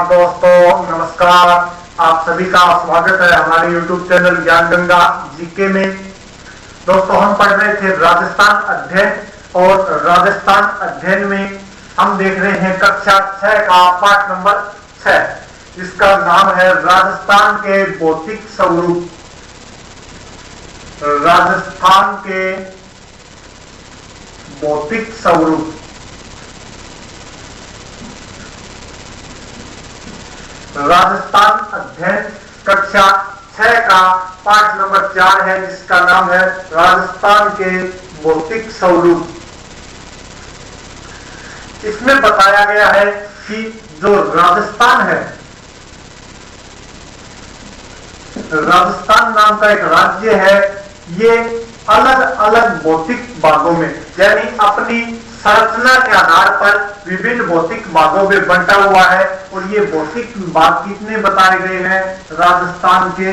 नमस्कार दोस्तों, नमस्कार। आप सभी का स्वागत है हमारे YouTube चैनल ज्ञान गंगा जीके में। दोस्तों, हम पढ़ रहे थे राजस्थान अध्ययन और राजस्थान अध्ययन में हम देख रहे हैं कक्षा 6 का पाठ नंबर 6, जिसका नाम है राजस्थान के भौतिक स्वरूप। राजस्थान के भौतिक स्वरूप। राजस्थान अध्ययन कक्षा 6 का पाठ नंबर 4 है, जिसका नाम है राजस्थान के भौतिक स्वरूप। इसमें बताया गया है कि जो राजस्थान है, राजस्थान नाम का एक राज्य है, ये अलग अलग भौतिक भागों में यानी अपनी संरचना के आधार पर विभिन्न भौतिक भागों में बंटा हुआ है। और ये भौतिक भाग कितने बताए गए हैं राजस्थान के?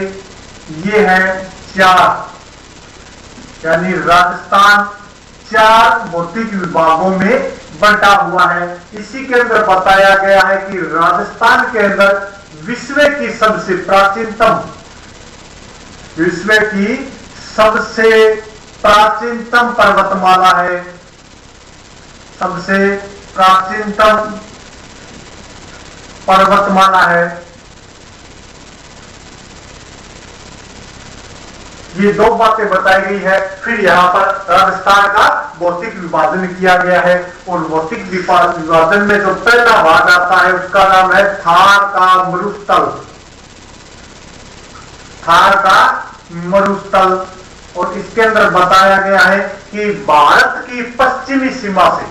ये हैं 4, यानी राजस्थान 4 भौतिक विभागों में बंटा हुआ है। इसी के अंदर बताया गया है कि राजस्थान के अंदर विश्व की सबसे प्राचीनतम पर्वतमाला है। सबसे प्राचीनतम पर्वतमाला है। ये 2 बातें बताई गई है। फिर यहाँ पर राजस्थान का भौतिक विभाजन किया गया है और भौतिक विभाजन में जो पहला भाग आता है उसका नाम है थार का मरुस्थल। थार का मरुस्थल। और इसके अंदर बताया गया है कि भारत की पश्चिमी सीमा से,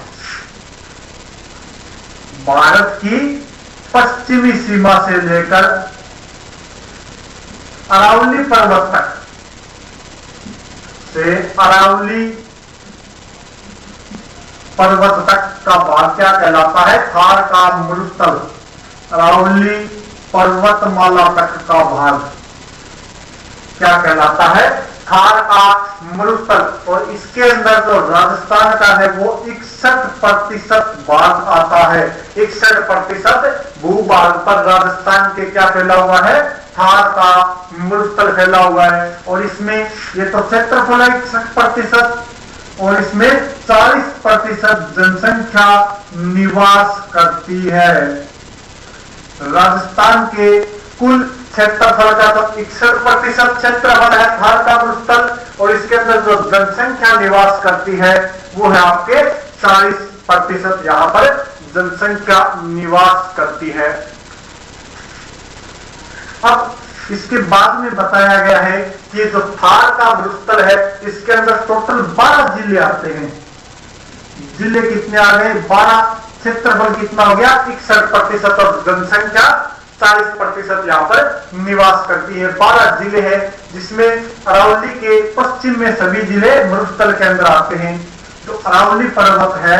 भारत की पश्चिमी सीमा से लेकर अरावली पर्वत तक अरावली पर्वत तक का भाग क्या कहलाता है? थार का मरुस्थल। अरावली पर्वतमाला तक का भाग क्या कहलाता है? थार का मरुस्थल। और इसके अंदर जो राजस्थान का है वो 61% भाग आता है। 61% भूभाग पर राजस्थान के क्या फैला हुआ है? थार का मरुस्थल फैला हुआ है। और इसमें ये तो क्षेत्रफल है 61%, और इसमें 40% जनसंख्या निवास करती है। राजस्थान के कुल क्षेत्रफल का तो 61% क्षेत्रफल है थार का मरुस्थल, और इसके अंदर जो जनसंख्या निवास करती है वो है आपके 40%। यहां पर जनसंख्या निवास करती है। अब इसके बाद में बताया गया है कि जो थार का मरुस्थल है इसके अंदर टोटल 12 जिले आते हैं। जिले कितने आ गए? 12। क्षेत्रफल कितना हो गया? 61%, और जनसंख्या 40% यहाँ पर निवास करती है। 12 जिले हैं, जिसमें अरावली के पश्चिम में सभी जिले मरुस्थल के अंदर आते हैं। जो अरावली पर्वत है,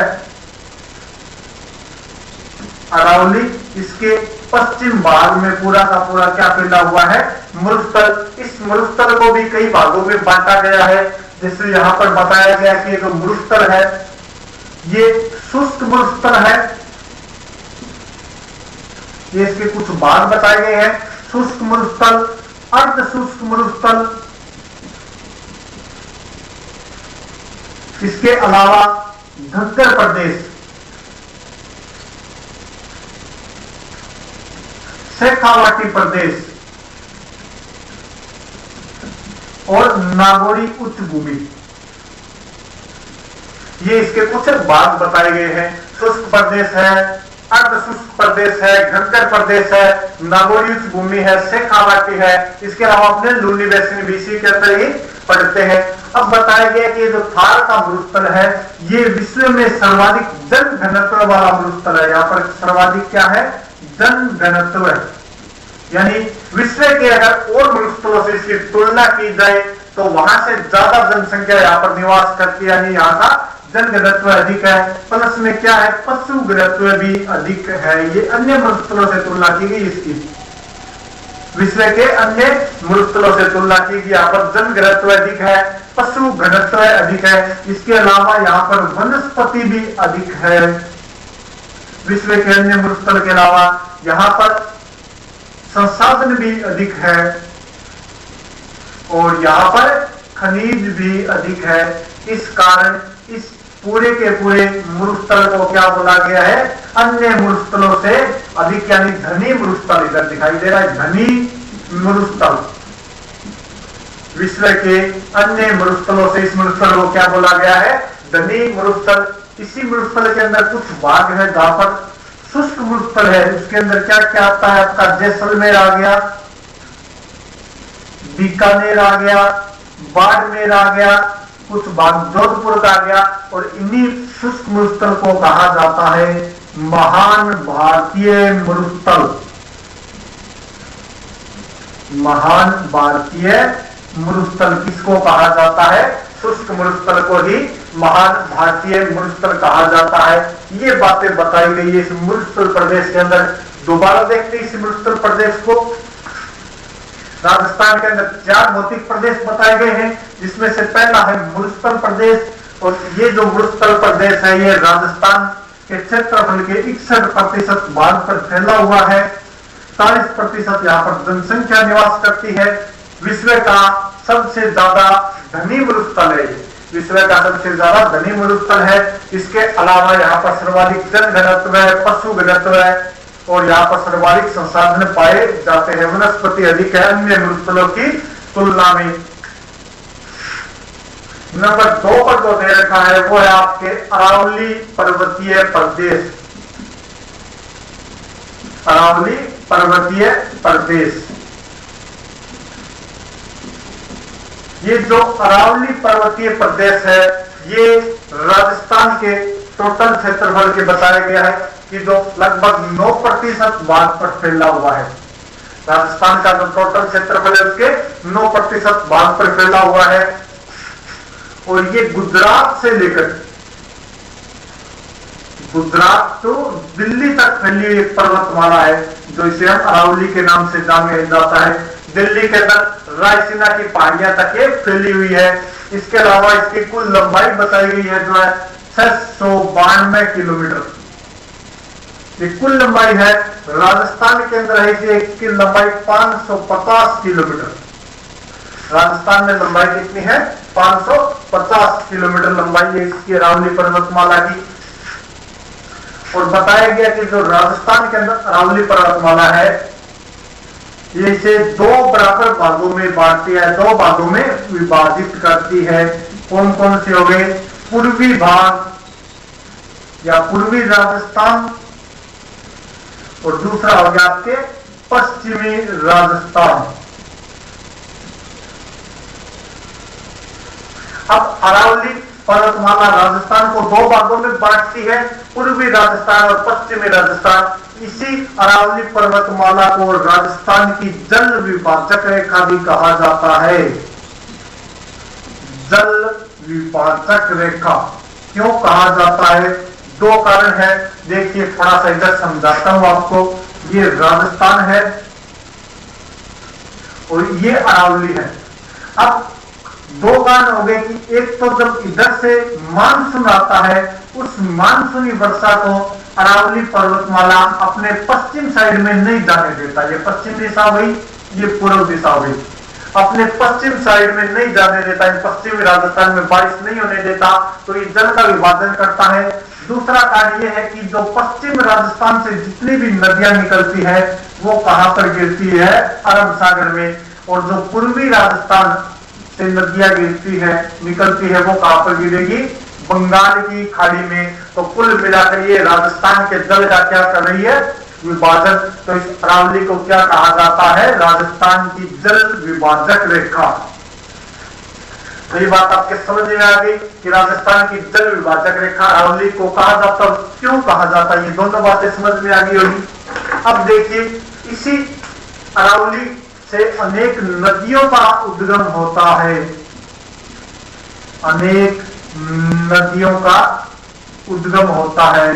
अरावली, इसके पश्चिम भाग में पूरा का पूरा क्या फैला हुआ है? मरुस्थल। इस मरुस्थल को भी कई भागों में बांटा गया है। जैसे यहाँ पर बताया गया कि जो मरुस्थल है ये शुष्क मरुस्थल है। ये इसके कुछ भाग बताए गए हैं। शुष्क मरुस्थल, अर्ध शुष्क मरुस्थल, इसके अलावा घग्गर प्रदेश, शेखावाटी प्रदेश और नागौरी उच्च भूमि, ये इसके कुछ भाग बताए गए हैं। शुष्क प्रदेश है, अर्ध शुष्क प्रदेश है, घग्गर प्रदेश है, नागौरी उच्च भूमि है, शेखावाटी है। इसके अलावा अपने लूनी बेसिन बीसी के अंदर ही पढ़ते हैं। अब बताया गया कि जो थार का मरुस्थल है ये विश्व में सर्वाधिक जन घनत्व वाला मरुस्थल है। यहाँ पर सर्वाधिक क्या है? जन घनत्व है। यानी विश्व के अगर और मरुस्थलों से इसकी तुलना की जाए तो वहां से ज्यादा जनसंख्या यहाँ पर निवास करती है, यानी यहाँ का जन घनत्व अधिक है। प्लस में क्या है? पशु घनत्व भी अधिक है। ये अन्य मरुस्थलों से तुलना की गई इसकी, विश्व के अन्य मरुस्थलों से तुलना की गई। यहाँ पर जन घनत्व अधिक है, पशु घनत्व अधिक है। इसके अलावा यहाँ पर वनस्पति भी अधिक है। विश्व के अन्य मरुस्थल के अलावा यहाँ पर संसाधन भी अधिक है और यहाँ पर खनिज भी अधिक है। इस कारण इस पूरे के पूरे मरुस्थल को क्या बोला गया है? अन्य मरुस्थलों से अधिक, यानी धनी मरुस्थल इधर दिखाई दे रहा है, धनी मरुस्थल। विश्व के अन्य मरुस्थलों से इस मरुस्थल को क्या बोला गया है? धनी मरुस्थल। इसी मरुस्थल के अंदर कुछ भाग है जहां पर शुष्क मरुस्थल है। उसके अंदर क्या क्या आता है? आपका जैसलमेर आ गया, बीकानेर आ गया, बाड़मेर आ गया, कुछ भाग जोधपुर का आ गया। और इन्हीं शुष्क मरुस्थल को कहा जाता है महान भारतीय मरुस्थल। महान भारतीय मरुस्थल किसको कहा जाता है? शुष्क मरुस्थल को ही महान भारतीय मरुस्थल कहा जाता है। ये बातें बताई गई है इस मरुस्थल प्रदेश के अंदर। दोबारा देखते हैं इस मरुस्थल प्रदेश को। राजस्थान के अंदर 4 भौतिक प्रदेश बताए गए हैं, जिसमें से पहला है मरुस्थल प्रदेश। और ये जो मरुस्थल प्रदेश है ये राजस्थान के क्षेत्रफल के 61% भाग पर फैला हुआ है। 40% यहाँ पर जनसंख्या निवास करती है। विश्व का सबसे ज्यादा धनी मरुस्थल है, विश्व का सबसे ज्यादा धनी मरुस्थल है। इसके अलावा यहाँ पर सर्वाधिक जन घनत्व है, पशु घनत्व है और यहाँ पर सर्वाधिक संसाधन पाए जाते हैं। वनस्पति अधिक है अन्य मरुस्थलों की तुलना में। नंबर 2 पर जो दे रखा है वो है आपके अरावली पर्वतीय प्रदेश। अरावली पर्वतीय प्रदेश, ये जो अरावली पर्वतीय प्रदेश है ये राजस्थान के टोटल क्षेत्रफल के बताया गया है कि जो लगभग 9% भाग पर फैला हुआ है। राजस्थान का जो टोटल क्षेत्रफल है उसके 9% भाग पर फैला हुआ है। और ये गुजरात से लेकर गुजरात तो दिल्ली तक फैली हुई एक पर्वतमाला है जो इसे हम अरावली के नाम से जाना जाता है। दिल्ली के अंदर रायसीना की पहाड़ियां तक ये फैली हुई है। इसके अलावा इसकी कुल लंबाई बताई गई है जो है 692 किलोमीटर। ये कुल लंबाई है। राजस्थान के अंदर है इसकी लंबाई 550 किलोमीटर। राजस्थान में लंबाई कितनी है? 550 किलोमीटर लंबाई है इसकी अरावली पर्वतमाला की। और बताया गया कि जो राजस्थान के अंदर अरावली पर्वतमाला है ये इसे 2 बराबर भागों में बांटती है, 2 भागों में विभाजित करती है। कौन कौन से हो गए? पूर्वी भाग या पूर्वी राजस्थान और दूसरा हो गया आपके पश्चिमी राजस्थान। अब अरावली पर्वतमाला राजस्थान को 2 भागों में बांटती है, पूर्वी राजस्थान और पश्चिमी राजस्थान। इसी अरावली पर्वतमाला को राजस्थान की जल विभाजक रेखा भी कहा जाता है। जल विभाजक रेखा क्यों कहा जाता है? 2 कारण है। देखिए थोड़ा सा इधर समझाता हूं आपको। ये राजस्थान है और ये अरावली है। अब 2 कारण हो गए कि एक तो जब इधर से मानसून आता है उस मानसूनी वर्षा को अरावली पर्वतमाला अपने पश्चिम साइड में नहीं जाने देता। ये पश्चिम दिशा हुई, ये पूर्व दिशा हुई। अपने पश्चिम साइड में नहीं जाने देता, पश्चिमी राजस्थान में बारिश नहीं होने देता, तो ये जल का विभाजन करता है। दूसरा कारण ये है कि जो पश्चिम राजस्थान से जितनी भी नदियां निकलती है वो कहां पर गिरती है? अरब सागर में। और जो पूर्वी राजस्थान से नदियां गिरती है निकलती है वो कहां पर गिरेगी? बंगाल की खाड़ी में। तो कुल मिलाकर ये राजस्थान के जल का क्या कर रही है? विभाजन। तो इस अरावली को क्या कहा जाता है? राजस्थान की जल विभाजक रेखा। तो ये बात आपके समझ में आ गई कि राजस्थान की जल विभाजक रेखा अरावली को कहा जाता है, क्यों कहा जाता है, ये दोनों बातें समझ में आ गई होगी। अब देखिए इसी अरावली से अनेक नदियों का उद्गम होता है। अनेक नदियों का उद्गम होता है।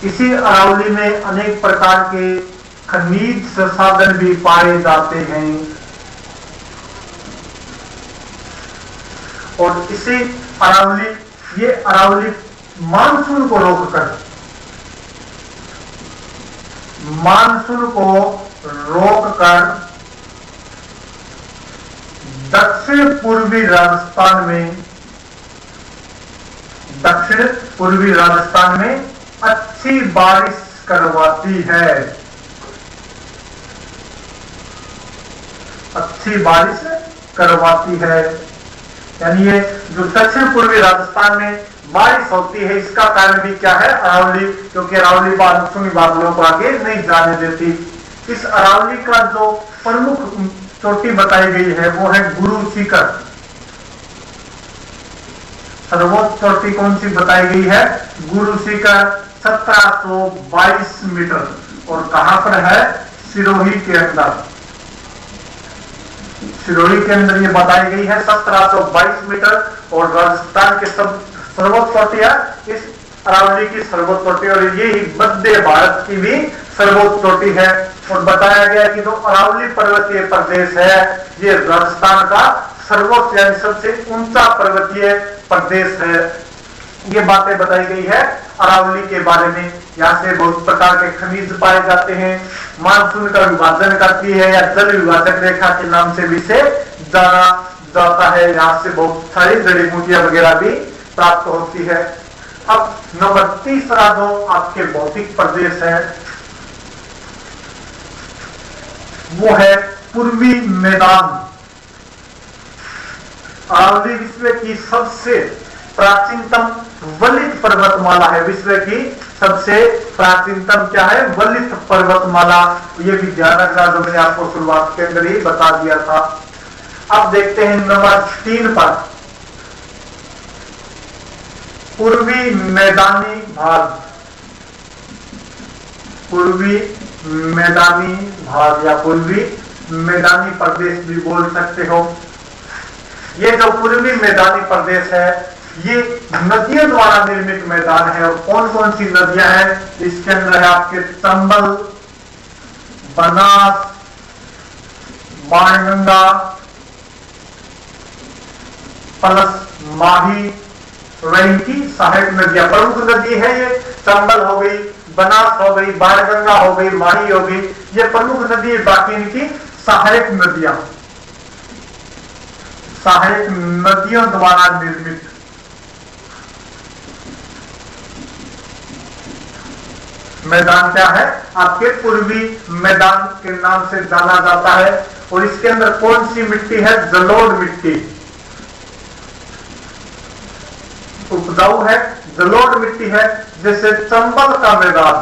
इसी अरावली में अनेक प्रकार के खनिज संसाधन भी पाए जाते हैं। और इसी अरावली, ये अरावली मानसून को रोककर मानसून को रोककर दक्षिण पूर्वी राजस्थान में अच्छी बारिश करवाती है। अच्छी बारिश करवाती है, यानी ये जो दक्षिण पूर्वी राजस्थान में बारिश होती है, इसका कारण भी क्या है? अरावली, क्योंकि अरावली मानसूनी बादलों को आगे नहीं जाने देती। इस अरावली का जो प्रमुख चोटी बताई गई है वो है गुरु शिखर। सर्वोच्च चोटी कौन सी बताई गई है? गुरु शिखर 1722 मीटर, और कहां पर है? सिरोही के अंदर। सिरोही के अंदर ये बताई गई है 1722 मीटर, और राजस्थान के सर्वोच्च चोटी है इस अरावली की सर्वोच्च चोटी, और ये ही मध्य भारत की भी सर्वोच्च चोटी है। और बताया गया कि जो अरावली पर्वतीय प्रदेश है ये राजस्थान का सर्वोच्च यानी सबसे ऊंचा पर्वतीय प्रदेश है। ये बातें बताई गई है अरावली के बारे में। यहाँ से बहुत प्रकार के खनिज पाए जाते हैं, मानसून का विभाजन करती है, या जल विभाजक रेखा के नाम से भी इसे जाना जाता है। यहाँ से बहुत सारी जड़ी बूटियां वगैरह भी प्राप्त होती है। अब नंबर तीसरा जो आपके भौतिक प्रदेश है वो है पूर्वी मैदान। अरावली विश्व की सबसे प्राचीनतम वलित पर्वतमाला है। विश्व की सबसे प्राचीनतम क्या है? वलित पर्वतमाला। ये भी ध्यान रखना, जो मैंने आपको शुरुआत के अंदर ही बता दिया था। अब देखते हैं नंबर 3 पर, पूर्वी मैदानी भाग। पूर्वी मैदानी भाग या पूर्वी मैदानी प्रदेश भी बोल सकते हो। ये जो पूर्वी मैदानी प्रदेश है ये नदियों द्वारा निर्मित मैदान है। और कौन कौन सी नदियां हैं? इसके अंदर है आपके चंबल, बनास, बाणगंगा, प्लस माही, वही की सहायक नदियां। प्रमुख नदी है ये चंबल हो गई, बनास हो गई, बाणगंगा हो गई, माही हो गई, ये प्रमुख नदी है। बाकी इनकी सहायक नदियां, सहायक नदियों द्वारा निर्मित मैदान क्या है? आपके पूर्वी मैदान के नाम से जाना जाता है। और इसके अंदर कौन सी मिट्टी है? जलोढ़ मिट्टी उपजाऊ है, जलोढ़ मिट्टी है। जैसे चंबल का मैदान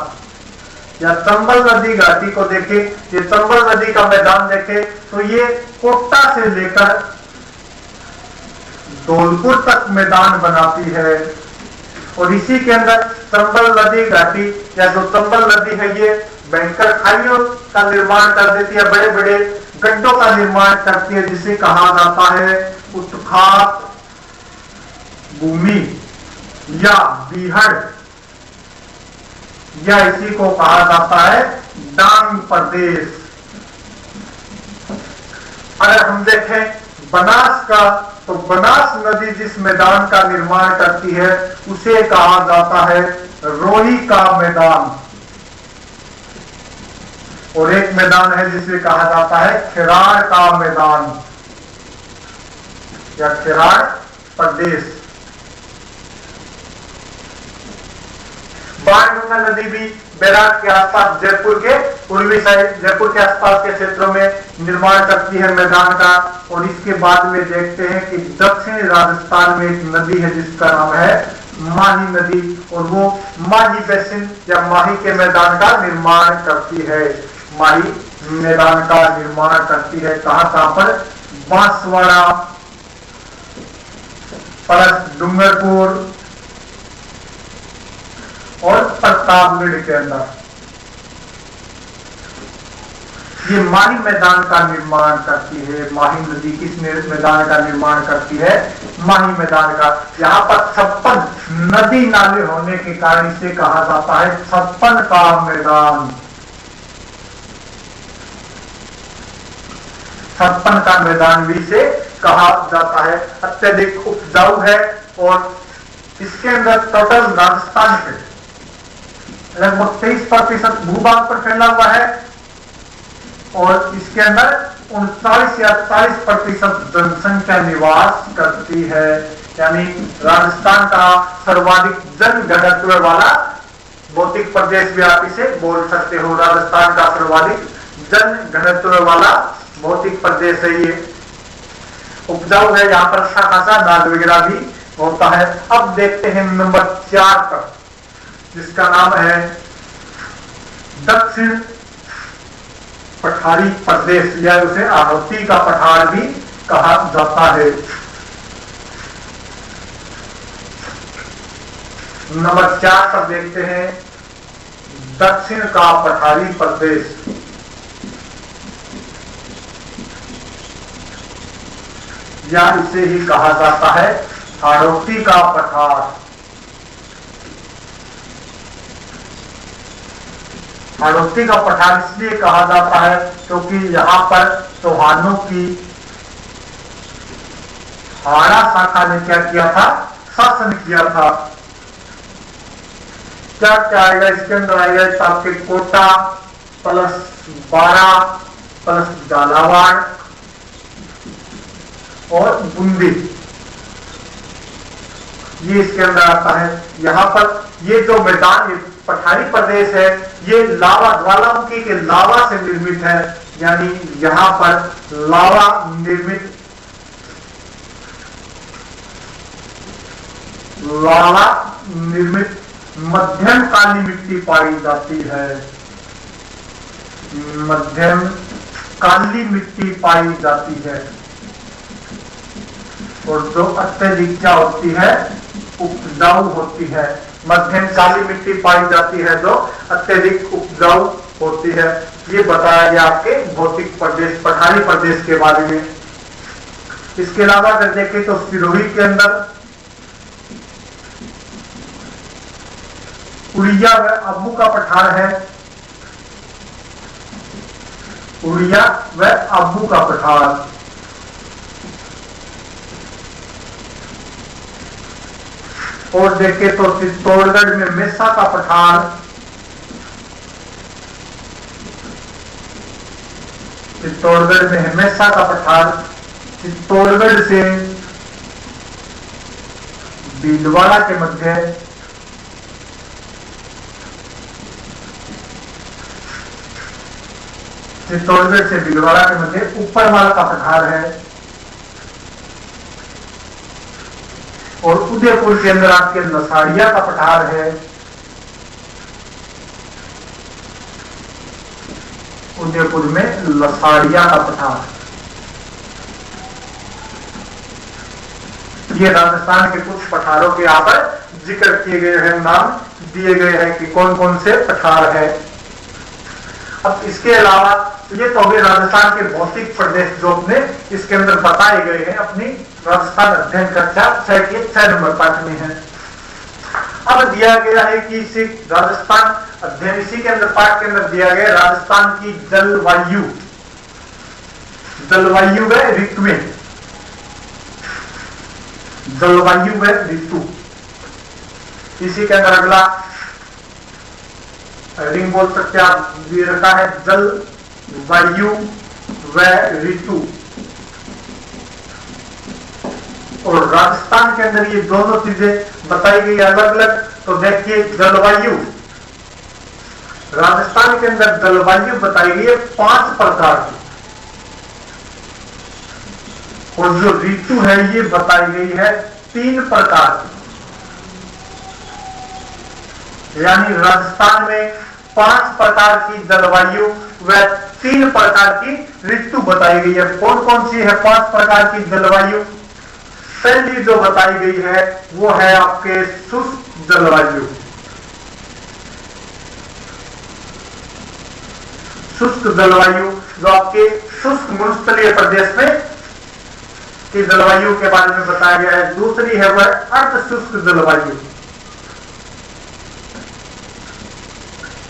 या चंबल नदी घाटी को देखें, ये चंबल नदी का मैदान देखें तो ये कोटा से लेकर धौलपुर तक मैदान बनाती है। और इसी के अंदर चंबल नदी घाटी या जो चंबल नदी है ये भयंकर खाइयों का निर्माण कर देती है, बड़े बड़े गड्ढों का निर्माण करती है, जिसे कहा जाता है उत्खात भूमि या बीहड़, या इसी को कहा जाता है डांग प्रदेश। अगर हम देखें बनास का, तो बनास नदी जिस मैदान का निर्माण करती है उसे कहा जाता है रोही का मैदान। और एक मैदान है जिसे कहा जाता है खिराड़ का मैदान या खिराड़ प्रदेश। बाणगंगा नदी भी बैराज के आसपास, जयपुर के पूर्वी साइड, जयपुर के आसपास के क्षेत्रों में निर्माण करती है मैदान का। और इसके बाद में देखते हैं कि दक्षिणी राजस्थान में एक नदी है जिसका नाम है माही नदी, और वो माही बेसिन या माही के मैदान का निर्माण करती है। माही मैदान का निर्माण करती है कहां पर? बांसवाड़ा, प्लस डूंगरपुर और प्रतापगढ़ के अंदर ये माही मैदान का निर्माण करती है। माही नदी किस मैदान का निर्माण करती है? माही मैदान का। यहाँ पर 56 नदी नाले होने के कारण इसे कहा जाता है 56 का मैदान। 56 का मैदान भी इसे कहा जाता है। अत्यधिक उपजाऊ है और इसके अंदर टोटल राजस्थान के लगभग 23% भूभाग पर फैला हुआ है और इसके अंदर 39 या 40% जनसंख्या निवास करती है। यानी राजस्थान का सर्वाधिक जन घनत्व वाला भौतिक प्रदेश भी आप इसे बोल सकते हो। राजस्थान का सर्वाधिक जन घनत्व वाला भौतिक प्रदेश है ये। उपजाऊ है, यहाँ पर अच्छा खासा अनाज वगैरह भी होता है। अब देखते हैं नंबर 4 पर, जिसका नाम है दक्षिण पठारी प्रदेश, या उसे आहुति का पठार भी कहा जाता है। नंबर 4 पर देखते हैं दक्षिण का पठारी प्रदेश। या इसे ही कहा जाता है हाड़ौती का पठार। हाड़ौती का पठार इसलिए कहा जाता है क्योंकि यहाँ पर चौहानों की हाड़ा शाखा ने क्या किया था, शासन किया था। क्या क्या आएगा इसके अंदर, आएगा आपके कोटा प्लस 12 प्लस झालावाड़ और बूंदी, ये इसके अंदर आता है। यहाँ पर ये जो मैदान, ये पठारी प्रदेश है, ये लावा ज्वालामुखी के लावा से निर्मित है। यानी यहाँ पर लावा निर्मित मध्यम काली मिट्टी पाई जाती है। मध्यम काली मिट्टी पाई जाती है और जो अत्यधिक क्या होती है, उपजाऊ होती है। मध्यम काली मिट्टी पाई जाती है जो अत्यधिक उपजाऊ होती है। ये बताया गया आपके भौतिक प्रदेश, पठारी प्रदेश के बारे में। इसके अलावा अगर देखें तो सिरोही के अंदर उड़िया व अब्बू का पठार है। उड़िया व अब्बू का पठार। और देखे तो चित्तौड़गढ़ में मेसा का पठार, चित्तौड़गढ़ में है मेसा का पठार। चित्तौड़गढ़ से भीलवाड़ा के मध्य चित्तौड़गढ़ से भीलवाड़ा के मध्य ऊपरवाल का पठार है। और उदयपुर के अंदर आपके लसाड़िया का पठार है। उदयपुर में लसाड़िया का पठार। ये राजस्थान के कुछ पठारों के यहाँ पर जिक्र किए गए हैं, नाम दिए गए हैं कि कौन कौन से पठार है। अब इसके अलावा ये तो अभी राजस्थान के भौतिक प्रदेश जो अपने इसके अंदर बताए गए हैं अपनी राजस्थान अध्ययन कक्षा 6 के 6 नंबर पाठ में है। अब दिया गया है कि इसी राजस्थान अध्ययन, इसी के अंदर पाठ के अंदर दिया गया राजस्थान की जलवायु, जलवायु व ऋतुएं, जलवायु व ऋतु। इसी के अंदर अगला हेडिंग बोल सकते आप, ये रखा है जल वायु व ऋतु। और राजस्थान के अंदर ये दोनों चीजें बताई गई अलग अलग। तो देखिए जलवायु, राजस्थान के अंदर जलवायु बताई गई है 5 प्रकार की, और जो ऋतु है ये बताई गई है 3 प्रकार की। यानी राजस्थान में 5 प्रकार की जलवायु व 3 प्रकार की ऋतु बताई गई है। कौन कौन सी है 5 प्रकार की जलवायु? पहली जो बताई गई है वो है आपके शुष्क जलवायु। शुष्क जलवायु जो आपके शुष्क मरुस्थलीय प्रदेश में की जलवायु के बारे में बताया गया है। दूसरी है वह अर्ध शुष्क जलवायु,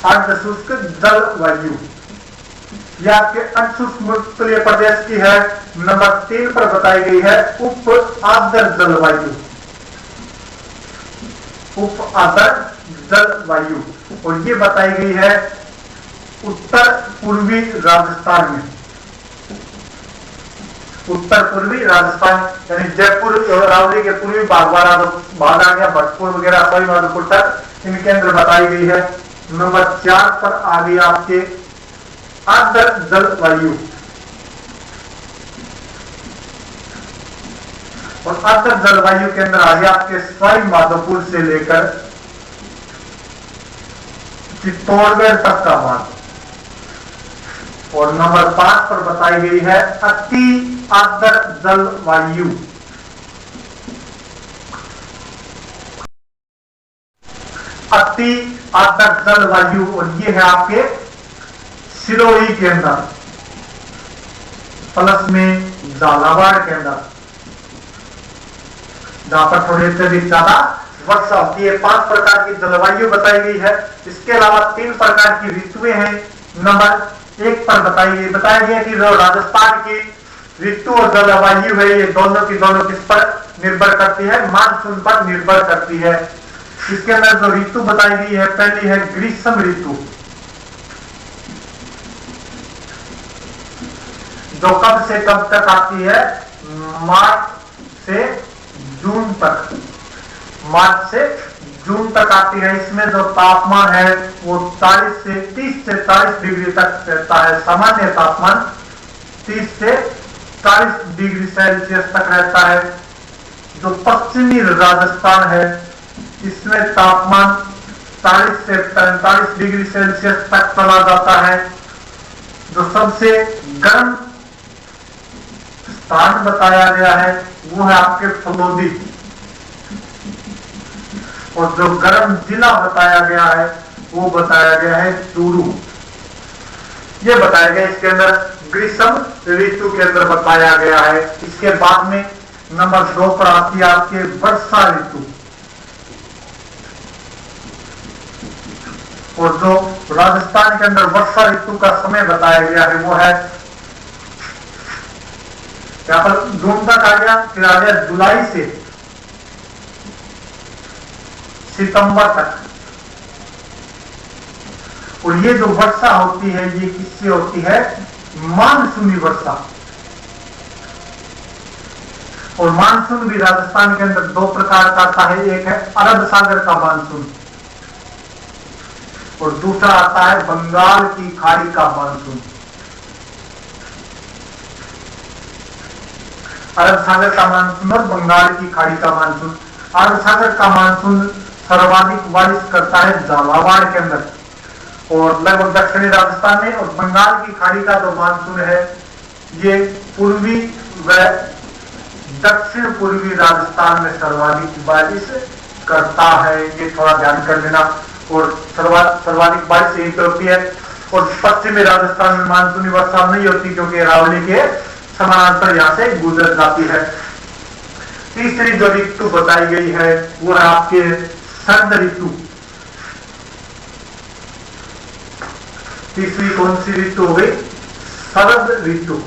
अर्ध शुष्क जलवायु। यह आपके अर्धशुष्क मरुस्थलीय प्रदेश की है। नंबर 3 पर बताई गई है उप आर्द्र जलवायु, उप आर्द्र जलवायु। और ये बताई गई है उत्तर पूर्वी राजस्थान में। उत्तर पूर्वी राजस्थान यानी जयपुर अरावली के पूर्वी भाग आ गया, भटपुर वगैरह सभी माधोपुर तक इनके अंदर बताई गई है। नंबर 4 पर आ गई आपके आर्द्र जलवायु। और आर्द्र जलवायु के अंदर आ गया आपके सवाई माधोपुर से लेकर चित्तौड़गढ़ तक का भाग। और नंबर 5 पर बताई गई है अति आर्द्र जलवायु। अति आर्द्र जलवायु और ये है आपके सिरोही के अंदर, प्लस में झालावाड़ के अंदर, जहां पर थोड़ी अत्यधिक ज्यादा वर्षा होती है। 5 प्रकार की जलवायु बताई गई है। इसके अलावा 3 प्रकार की ऋतुएं हैं। नंबर 1 पर बताया गया कि जो राजस्थान की ऋतु और जलवायु है ये दोनों की दोनों किस पर निर्भर करती है, मानसून पर निर्भर करती है। इसके अंदर जो ऋतु बताई गई है, पहली है ग्रीष्म ऋतु, जो कब से कब तक आती है, मार्च से जून तक, मार्च से जून तक आती है। इसमें जो तापमान है वो 30 से 40 डिग्री तक रहता है। सामान्य तापमान 30 से 40 डिग्री सेल्सियस तक रहता है। जो पश्चिमी राजस्थान है इसमें तापमान 40 से 45 डिग्री सेल्सियस तक चला जाता है। जो सबसे गर्म स्थान बताया गया है वो है आपके फलोदी, और जो गर्म जिला बताया गया है वो बताया गया है चूरू। ये बताया गया इसके अंदर ग्रीष्म ऋतु के अंदर बताया गया है। इसके बाद में नंबर 2 पर आती है आपके वर्षा ऋतु, और जो राजस्थान के अंदर वर्षा ऋतु का समय बताया गया है वो है यहाँ पर जून तक आ गया, फिर आ गया जुलाई से सितंबर तक। और ये जो वर्षा होती है ये किससे होती है, मानसूनी वर्षा। और मानसून भी राजस्थान के अंदर 2 प्रकार का आता है, एक है अरब सागर का मानसून और दूसरा आता है बंगाल की खाड़ी का मानसून। अरब सागर का मानसून और बंगाल की खाड़ी का मानसून। अरब सागर का मानसून सर्वाधिक बारिश करता है झालावाड़ के अंदर और लगभग दक्षिणी राजस्थान में, और बंगाल की खाड़ी का जो मानसून है ये पूर्वी व दक्षिण पूर्वी राजस्थान में सर्वाधिक बारिश करता है। ये थोड़ा ध्यान कर लेना। और सर्वाधिक बारिश यहीं पे होती है। और पश्चिमी राजस्थान में मानसूनी वर्षा नहीं होती क्योंकि अरावली के समानांतर यहां से गुजर जाती है। तीसरी जो ऋतु बताई गई है वो है आपके शरद ऋतु। तीसरी कौन सी ऋतु हो गई, शरद ऋतु।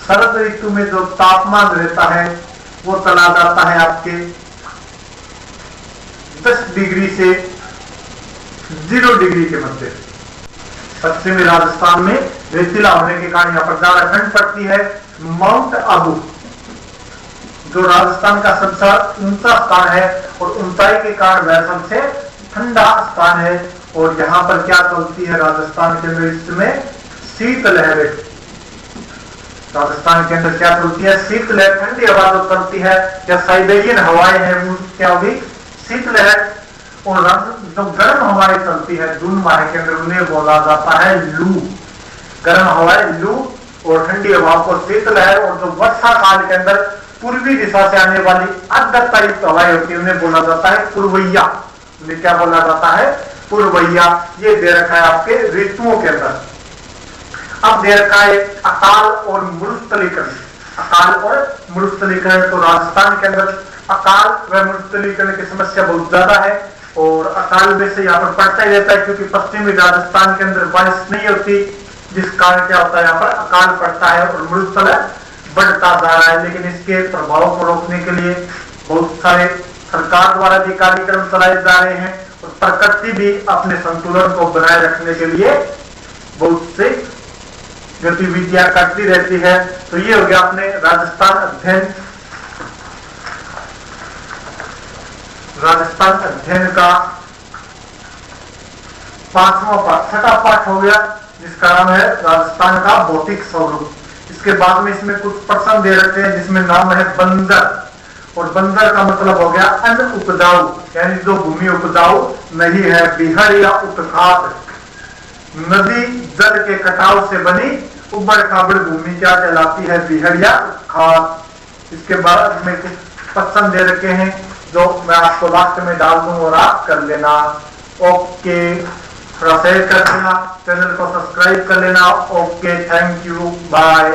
शरद ऋतु में जो तापमान रहता है वो चला जाता है आपके 10 डिग्री से 0 डिग्री के मध्य। पश्चिमी राजस्थान में रेतीला होने के कारण यहाँ पर ज्यादा ठंड पड़ती है। माउंट आबू जो राजस्थान का सबसे ऊंचा स्थान है और ऊंचाई के कारण वह सबसे ठंडा स्थान है। और यहाँ पर क्या चलती है राजस्थान के अंदर इस समय, शीत लहरें। राजस्थान के अंदर क्या चलती है, शीत लहर, ठंडी हवा जो चलती है या साइबेरियन हवाएं हैं वो क्या होगी, शीत लहर। और जो गर्म हवाएं चलती है जून माह के अंदर उन्हें बोला जाता है लू। गर्म हवाएं लू और ठंडी हवा को शीत लहर। और जो वर्षा काल के अंदर पूर्वी दिशा से आने वाली आर्द्रता युक्त हवाएं होती है उन्हें बोला जाता है पूर्वैया। उन्हें क्या बोला जाता है, पूर्वैया। ये दे रखा है आपके ऋतुओं के अंदर। अब दे रखा है अकाल और मरुस्थलीकरण। अकाल और मरुस्थलीकरण, तो राजस्थान के अंदर अकाल व मरुस्थलीकरण की समस्या बहुत ज्यादा है और अकाल वैसे यहाँ पर पड़ता ही रहता है क्योंकि पश्चिमी राजस्थान के अंदर बारिश नहीं होती, जिस कारण क्या होता है यहाँ पर अकाल पड़ता है और मरुस्थल बढ़ता जा रहा है। लेकिन इसके प्रभाव को रोकने के लिए बहुत सारे सरकार द्वारा भी कार्यक्रम चलाए जा रहे हैं और प्रकृति भी अपने संतुलन को बनाए रखने के लिए बहुत से गतिविधियां करती रहती है। तो ये हो गया अपने राजस्थान अध्ययन का छठा पाठ हो गया, जिसका नाम है राजस्थान का भौतिक स्वरूप। इसके बाद में इसमें कुछ प्रश्न दे रखे हैं जिसमें नाम है बंजर, और बंजर का मतलब हो गया अन उपजाऊ, यानी जो भूमि उपजाऊ नहीं है। बिहड़ या उत्खात, नदी जल के कटाव से बनी उबड़ खाबड़ भूमि क्या कहलाती है? बिहड़ या उत्खात। इसके बाद में कुछ प्रश्न दे रखे हैं जो मैं आपको लास्ट में डाल दूं और आप कर लेना। ओके, थोड़ा शेयर कर देना, चैनल को सब्सक्राइब कर लेना। Okay, thank you, bye.